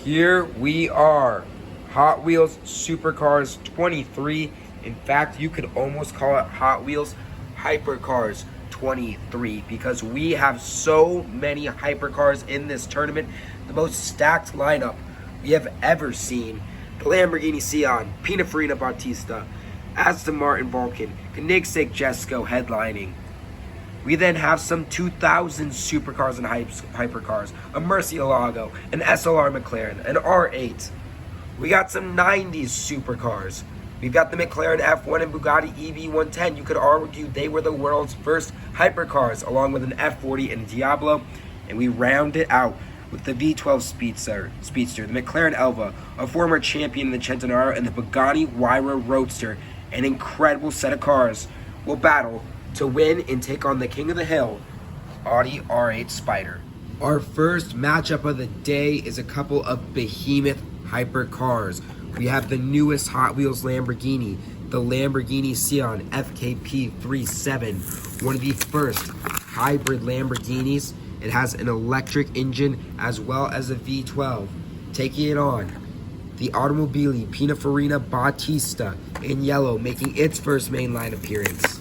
Here we are, Hot Wheels Supercars 23. In fact, you could almost call it Hot Wheels Hypercars 23 because we have so many hypercars in this tournament. The most stacked lineup we have ever seen. The Lamborghini Sion, Pininfarina Battista, Aston Martin Vulcan, Konigsegg Jesco headlining. We then have some 2000 supercars and hypercars, a Murcielago, an SLR McLaren, an R8. We got some 90s supercars. We've got the McLaren F1 and Bugatti EV110. You could argue they were the world's first hypercars, along with an F40 and a Diablo. And we round it out with the V12 Speedster, the McLaren Elva, a former champion in the Centenario, and the Bugatti Huayra Roadster. An incredible set of cars will battle to win and take on the king of the hill, Audi R8 Spyder. Our first matchup of the day is a couple of behemoth hypercars. We have the newest Hot Wheels Lamborghini, the Lamborghini Sion FKP 37, one of the first hybrid Lamborghinis. It has an electric engine as well as a V12. Taking it on, the Automobili Pininfarina Battista in yellow, making its first mainline appearance.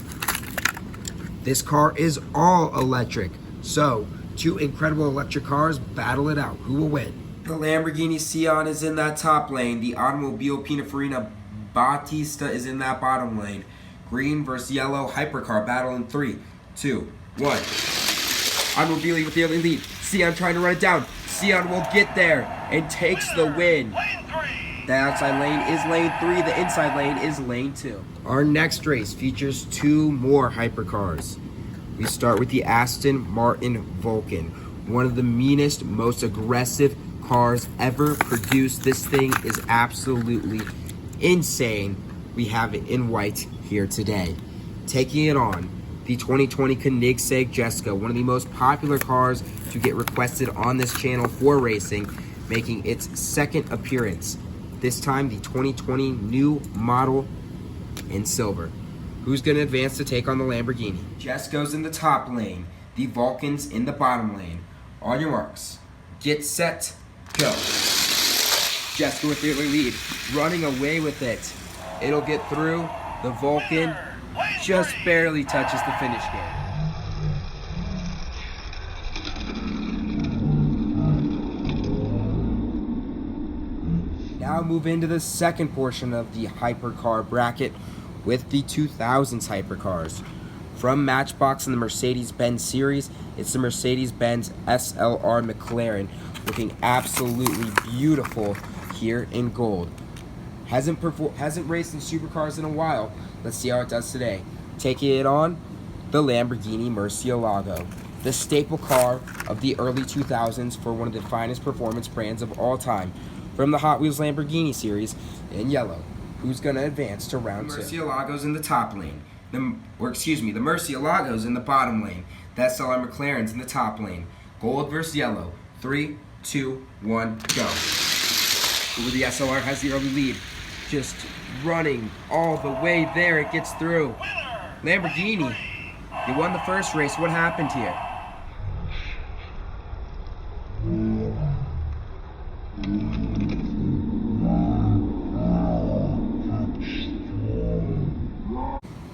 This car is all electric, so two incredible electric cars battle it out. Who will win? The Lamborghini Sion is in that top lane. The Automobile Pininfarina Battista is in that bottom lane. Green versus yellow hypercar battle in 3, 2, 1. Automobile with the early lead. Sion trying to run it down. Sion will get there and takes the win. The outside lane is lane 3. The inside lane is lane 2. Our next race features two more hypercars. We start with the Aston Martin Vulcan, one of the meanest, most aggressive cars ever produced. This thing is absolutely insane. We have it in white here today. Taking it on, the 2020 Konigsegg Jesco, one of the most popular cars to get requested on this channel for racing, making its second appearance. This time, the 2020 new model in silver. Who's going to advance to take on the Lamborghini? Jesco's in the top lane. The Vulcan's in the bottom lane. On your marks. Get set. Go. Jesco with the early lead. Running away with it. It'll get through. The Vulcan just barely touches the finish gate. Now move into the second portion of the hypercar bracket with the 2000s hypercars. From Matchbox in the Mercedes-Benz series, it's the Mercedes-Benz SLR McLaren, looking absolutely beautiful here in gold. Hasn't raced in supercars in a while. Let's see how it does today. Taking it on, the Lamborghini Murcielago, the staple car of the early 2000s for one of the finest performance brands of all time. From the Hot Wheels Lamborghini series in yellow. Who's going to advance to round 2? Murcielago's in the top lane. The Murcielago's in the bottom lane. The SLR McLaren's in the top lane. Gold versus yellow. 3, 2, 1, go. Ooh, the SLR has the early lead. Just running all the way there. It gets through. Lamborghini, you won the first race. What happened here?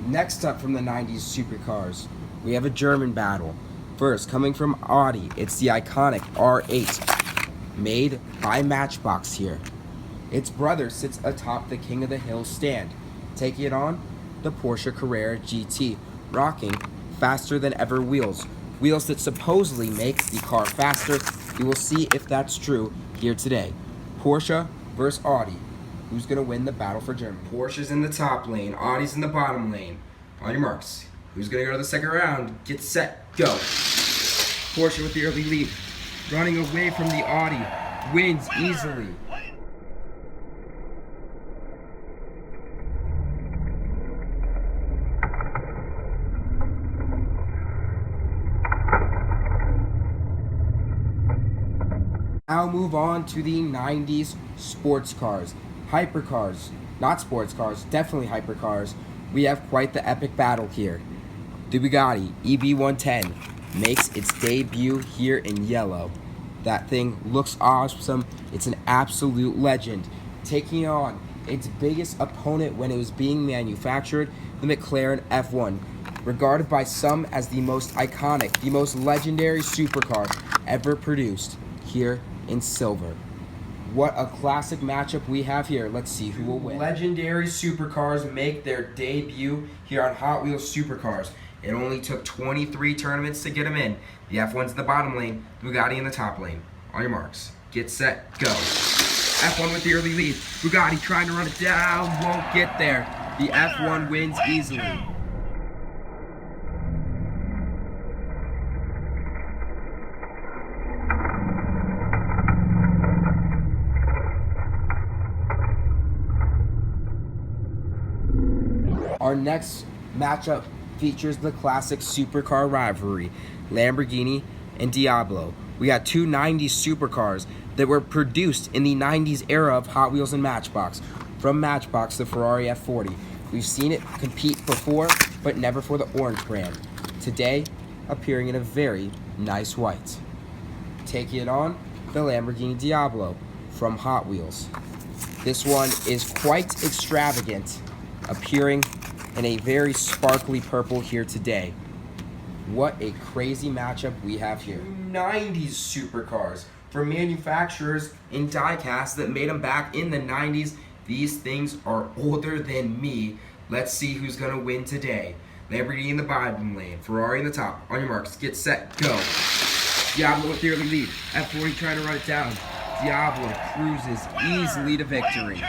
Next up from the 90s supercars, we have a German battle. First, coming from Audi, it's the iconic R8, made by Matchbox here. Its brother sits atop the King of the Hill stand. Taking it on, the Porsche Carrera GT, rocking faster than ever wheels. Wheels that supposedly make the car faster. We will see if that's true here today. Porsche versus Audi. Who's going to win the battle for Germany? Porsche's in the top lane. Audi's in the bottom lane. On your marks. Who's going to go to the second round? Get set. Go. Porsche with the early lead. Running away from the Audi. Wins easily. Now move on to the 90s sports cars. Hypercars, not sports cars, definitely hypercars. We have quite the epic battle here. The Bugatti EV110 makes its debut here in yellow. That thing looks awesome. It's an absolute legend. Taking on its biggest opponent when it was being manufactured, the McLaren F1, regarded by some as the most iconic, the most legendary supercar ever produced here in silver. What a classic matchup we have here. Let's see who will win. Legendary supercars make their debut here on Hot Wheels Supercars. It only took 23 tournaments to get them in. The F1's in the bottom lane, Bugatti in the top lane. On your marks, get set, go. F1 with the early lead. Bugatti trying to run it down, won't get there. The F1 wins easily. Our next matchup features the classic supercar rivalry, Lamborghini and Diablo. We got two 90s supercars that were produced in the 90s era of Hot Wheels and Matchbox. From Matchbox, the Ferrari F40. We've seen it compete before, but never for the orange brand. Today, appearing in a very nice white. Taking it on, the Lamborghini Diablo from Hot Wheels. This one is quite extravagant, appearing in a very sparkly purple here today. What a crazy matchup we have here. 90s supercars from manufacturers in diecast that made them back in the 90s. These things are older than me. Let's see who's gonna win today. Lamborghini in the bottom lane, Ferrari in the top. On your marks, get set, go. Diablo with the early lead. F40 trying to run it down. Diablo cruises easily to victory.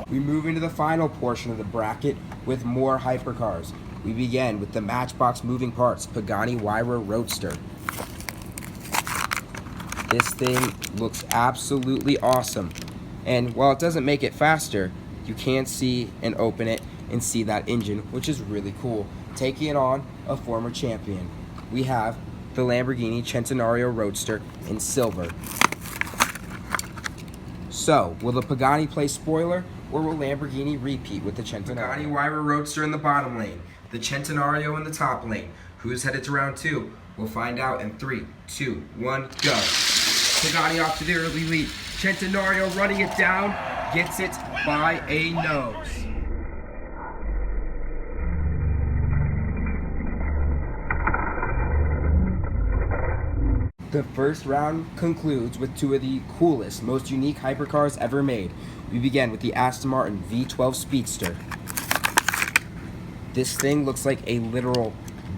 We move into the final portion of the bracket with more hypercars. We begin with the Matchbox moving parts Pagani Huayra Roadster. This thing looks absolutely awesome. And while it doesn't make it faster, you can see and open it and see that engine, which is really cool. Taking it on a former champion, we have the Lamborghini Centenario Roadster in silver. So, will the Pagani play spoiler, or will Lamborghini repeat with the Centenario? Pagani Huayra Roadster in the bottom lane, the Centenario in the top lane. Who's headed to round two? We'll find out in 3, 2, 1, go. Pagani off to the early lead. Centenario running it down, gets it by a nose. The first round concludes with two of the coolest, most unique hypercars ever made. We begin with the Aston Martin V12 Speedster. This thing looks like a literal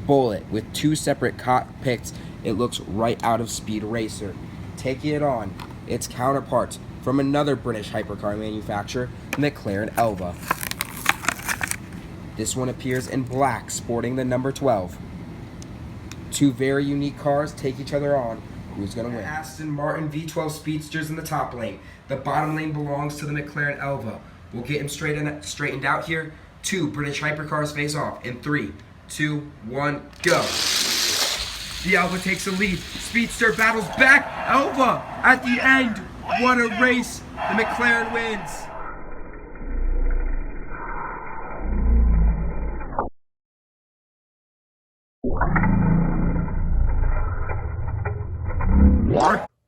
bullet with two separate cockpits. It looks right out of Speed Racer. Taking it on, its counterparts from another British hypercar manufacturer, McLaren Elva. This one appears in black, sporting the number 12. Two very unique cars take each other on. Who's going to win? Aston Martin V12 Speedsters in the top lane. The bottom lane belongs to the McLaren Elva. We'll get him straightened out here. Two British hypercars face off in 3, 2, 1, go. The Elva takes the lead. Speedster battles back. Elva at the end. What a race. The McLaren wins.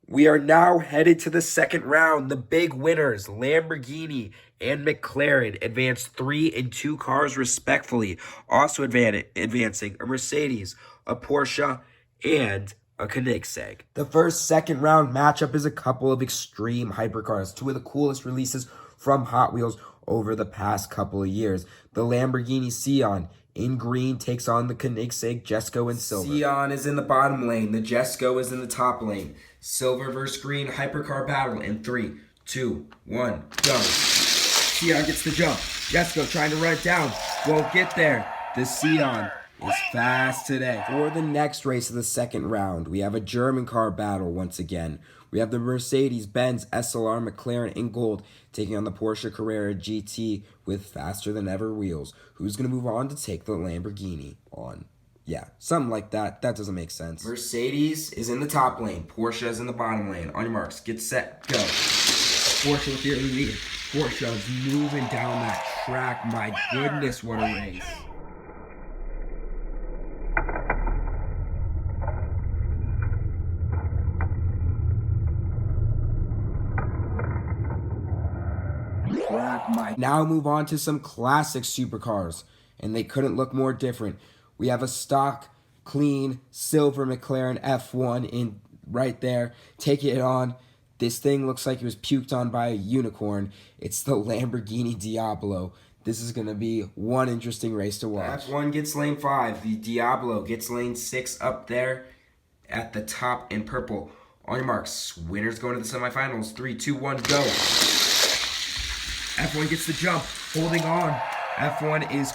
We are now headed to the second round. The big winners, Lamborghini and McLaren, advanced 3 and 2 cars respectfully. Also advancing a Mercedes, a Porsche, and a Konigsegg. The second round matchup is a couple of extreme hypercars, two of the coolest releases from Hot Wheels over the past couple of years. The Lamborghini Sion in green takes on the Konigsegg Jesco in silver. Sion is in the bottom lane. The Jesco is in the top lane. Silver versus green hypercar battle in 3, 2, 1, go. Sion gets the jump. Jesco trying to run it down. Won't get there. The Sion is fast today. For the next race of the second round, we have a German car battle once again. We have the Mercedes-Benz SLR McLaren in gold taking on the Porsche Carrera GT with faster than ever wheels. Who's going to move on to take the Lamborghini on? Yeah, something like that. That doesn't make sense. Mercedes is in the top lane. Porsche is in the bottom lane. On your marks, get set, go. Porsche with the early lead. Porsche's moving down that track. My goodness, what a race. Now move on to some classic supercars, and they couldn't look more different. We have a stock, clean, silver McLaren F1 in right there. Taking it on. This thing looks like it was puked on by a unicorn. It's the Lamborghini Diablo. This is going to be one interesting race to watch. The F1 gets lane 5. The Diablo gets lane 6 up there at the top in purple. On your marks. Winners going to the semifinals. 3, 2, 1, go. F1 gets the jump, holding on. F1 is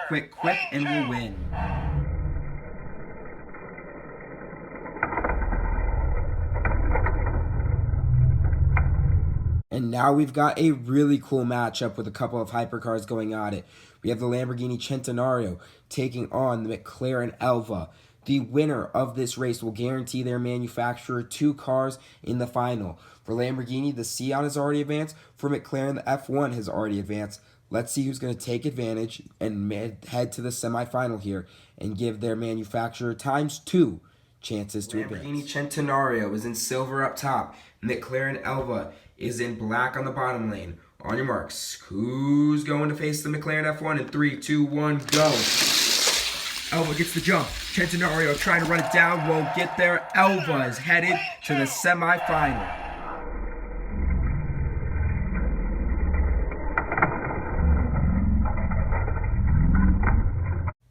quick, and will win. And now we've got a really cool matchup with a couple of hypercars going at it. We have the Lamborghini Centenario taking on the McLaren Elva. The winner of this race will guarantee their manufacturer 2 cars in the final. For Lamborghini, the Sion has already advanced. For McLaren, the F1 has already advanced. Let's see who's going to take advantage and head to the semifinal here and give their manufacturer ×2 chances to advance. Lamborghini Centenario is in silver up top. McLaren Elva is in black on the bottom lane. On your marks, who's going to face the McLaren F1 in 3, 2, 1, go. Elva gets the jump. Centenario trying to run it down, won't get there. Elva is headed to the semifinal.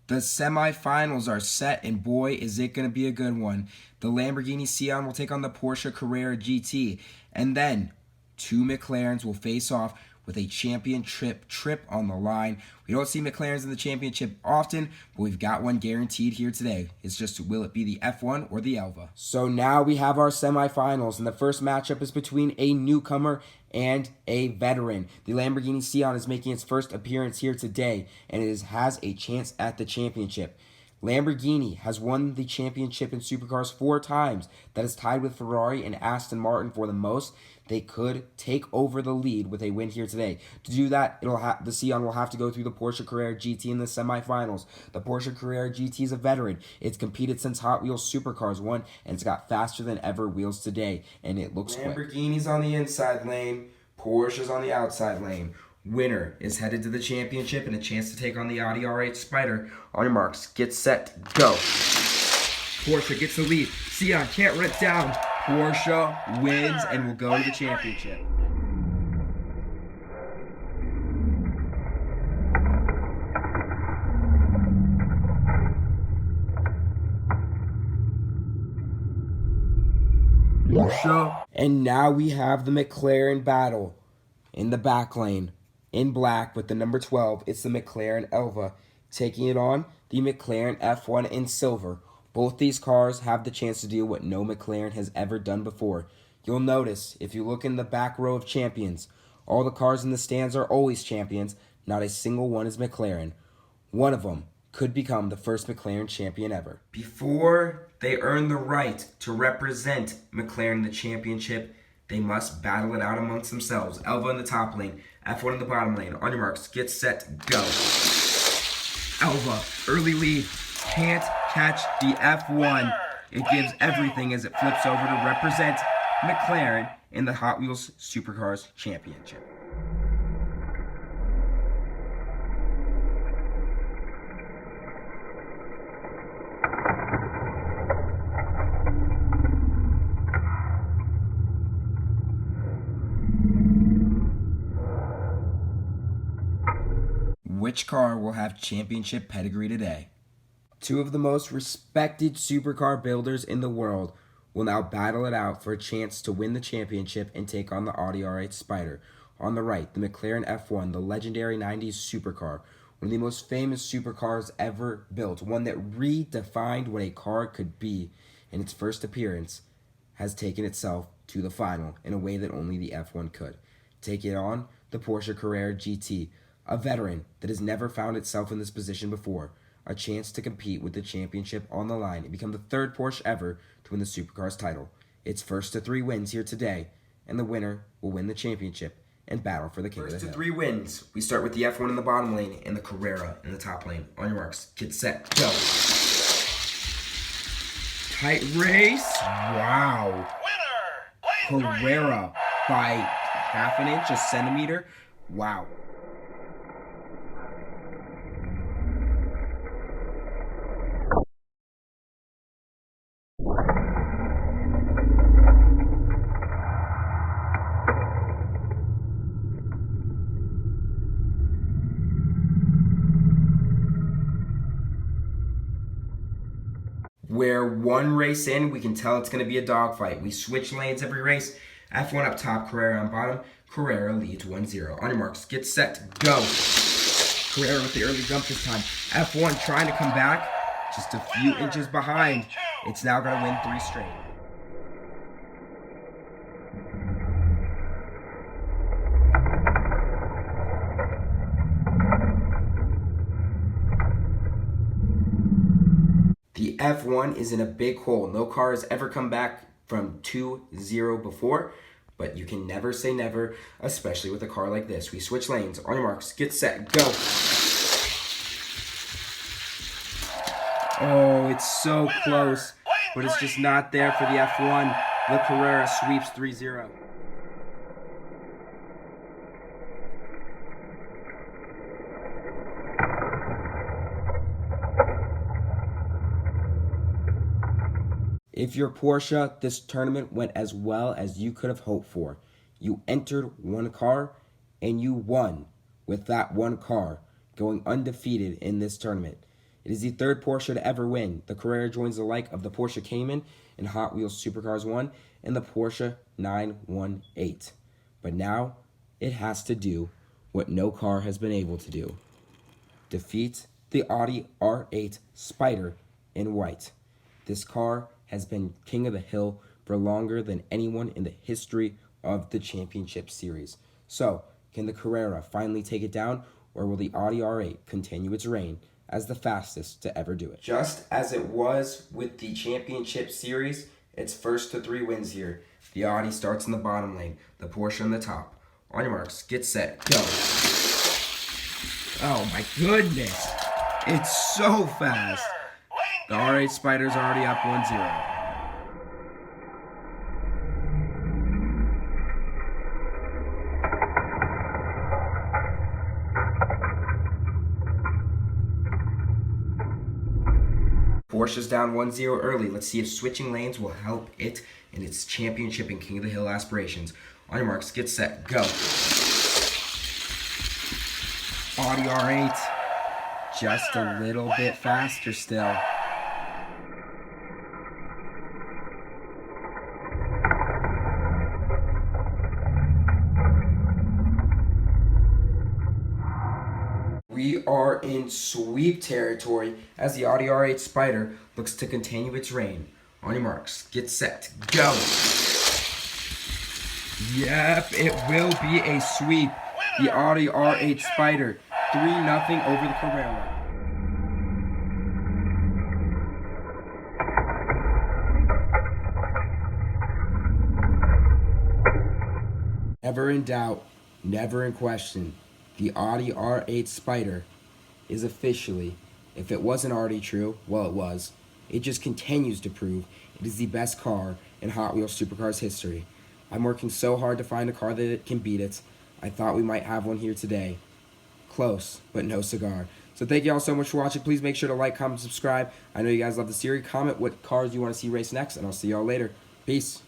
The semifinals are set, and boy, is it going to be a good one. The Lamborghini Sion will take on the Porsche Carrera GT, and then 2 McLarens will face off with a championship trip on the line. We don't see McLarens in the championship often, but we've got one guaranteed here today. It's just, will it be the F1 or the Elva? So now we have our semifinals, and the first matchup is between a newcomer and a veteran. The Lamborghini Sion is making its first appearance here today, and it has a chance at the championship. Lamborghini has won the championship in supercars 4 times. That is tied with Ferrari and Aston Martin for the most. They could take over the lead with a win here today. To do that, the Sion will have to go through the Porsche Carrera GT in the semifinals. The Porsche Carrera GT is a veteran. It's competed since Hot Wheels Supercars won, and it's got faster than ever wheels today, and it looks quick. Lamborghini's on the inside lane. Porsche's on the outside lane. Winner is headed to the championship and a chance to take on the Audi R8 Spyder. On your marks, get set, go. Porsche gets the lead. Sion can't run it down. Porsche wins and will go to the championship. Porsche. And now we have the McLaren battle in the back lane. In black with the number 12, it's the McLaren Elva. Taking it on the McLaren F1 in silver. Both these cars have the chance to do what no McLaren has ever done before. You'll notice, if you look in the back row of champions, all the cars in the stands are always champions. Not a single one is McLaren. One of them could become the first McLaren champion ever. Before they earn the right to represent McLaren in the championship, they must battle it out amongst themselves. Elva in the top lane, F1 in the bottom lane. On your marks, get set, go. Elva, early lead, can't catch the F1. It gives everything as it flips over to represent McLaren in the Hot Wheels Supercars Championship. Which car will have championship pedigree today? 2 of the most respected supercar builders in the world will now battle it out for a chance to win the championship and take on the Audi R8 Spyder. On the right, the McLaren F1, the legendary 90s supercar, one of the most famous supercars ever built, one that redefined what a car could be in its first appearance, has taken itself to the final in a way that only the F1 could. Take it on the Porsche Carrera GT, a veteran that has never found itself in this position before, a chance to compete with the championship on the line and become the 3rd Porsche ever to win the Supercars title. It's first to 3 wins here today, and the winner will win the championship and battle for the King of the Hill. First to 3 wins. We start with the F1 in the bottom lane and the Carrera in the top lane. On your marks, get set, go. Tight race. Wow. Carrera by half an inch, a centimeter. Wow. Where one race in, we can tell it's going to be a dogfight. We switch lanes every race. F1 up top, Carrera on bottom. Carrera leads 1-0. On your marks, get set, go. Carrera with the early jump this time. F1 trying to come back, just a few inches behind. It's now going to win 3 straight. The F1 is in a big hole. No car has ever come back from 2-0 before, but you can never say never, especially with a car like this. We switch lanes. On your marks, get set, go. Oh, it's so close, but it's just not there for the F1. The Carrera sweeps 3-0. If you're Porsche, this tournament went as well as you could have hoped for. You entered one car, and you won with that one car, going undefeated in this tournament. It is the 3rd Porsche to ever win. The Carrera joins the like of the Porsche Cayman in Hot Wheels Supercars 1 and the Porsche 918. But now, it has to do what no car has been able to do. Defeat the Audi R8 Spyder in white. This car has been King of the Hill for longer than anyone in the history of the championship series. So, can the Carrera finally take it down, or will the Audi R8 continue its reign as the fastest to ever do it? Just as it was with the championship series, it's first to 3 wins here. The Audi starts in the bottom lane, the Porsche in the top. On your marks, get set, go. Oh my goodness, it's so fast. The R8 Spyder's already up 1-0. Porsche's down 1-0 early. Let's see if switching lanes will help it in its championship and King of the Hill aspirations. On your marks, get set, go. Audi R8, just a little bit faster still. We are in sweep territory as the Audi R8 Spyder looks to continue its reign. On your marks, get set, go. Yep, it will be a sweep. The Audi R8 Spyder, 3-0 over the Carrera. Never in doubt, never in question. The Audi R8 Spyder is officially, if it wasn't already true, well it was, it just continues to prove it is the best car in Hot Wheels Supercars history. I'm working so hard to find a car that can beat it. I thought we might have one here today. Close, but no cigar. So thank you all so much for watching. Please make sure to like, comment, subscribe. I know you guys love the series. Comment what cars you want to see race next, and I'll see y'all later. Peace.